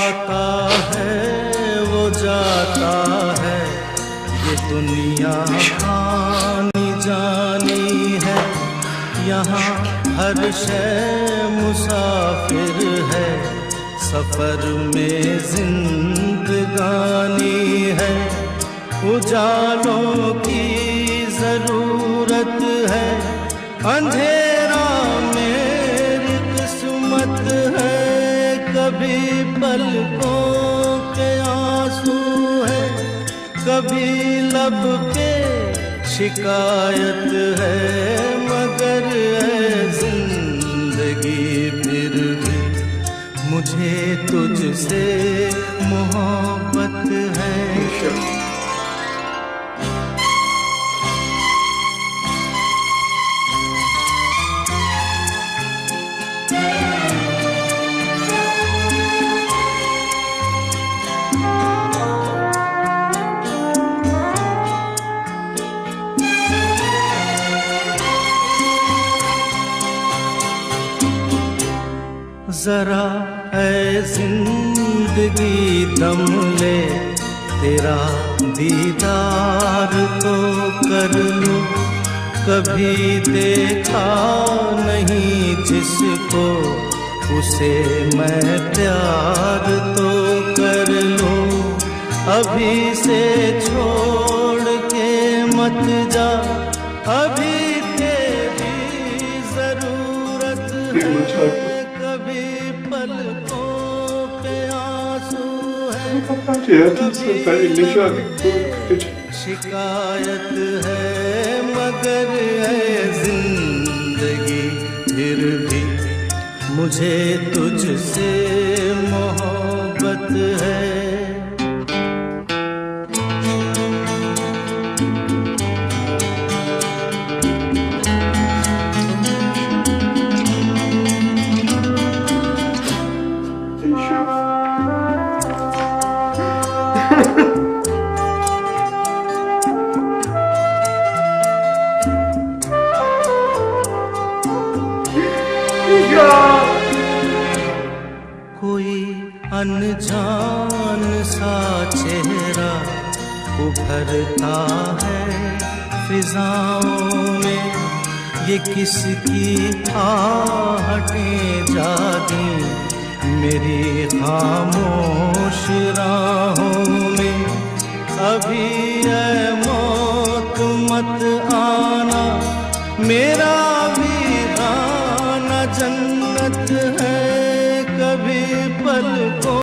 आता है वो जाता है, ये दुनिया आनी जानी है। यहाँ हर शय मुसाफिर है, सफर में जिंदगानी है। उजालों की जरूरत है, अंधेरा मेरी किस्मत है। कभी पलकों के आंसू है, कभी लब पे शिकायत है। मगर है जिंदगी फिर भी मुझे तुझसे मोहब्बत है। जरा ऐ जिंदगी दम ले, तेरा दीदार तो कर लूं। कभी देखा नहीं जिसको, उसे मैं प्यार तो कर लूं। अभी से छोड़ के मत जा, अभी तेरी जरूरत है। कभी पलकों पे आंसू है, कभी शिकायत है। मगर है जिंदगी फिर भी मुझे तुझसे मोहब्बत है। कोई अनजान सा चेहरा उभरता है फिजाओं में। ये किसकी आहटें जागी मेरी खामोश राहों में। अभी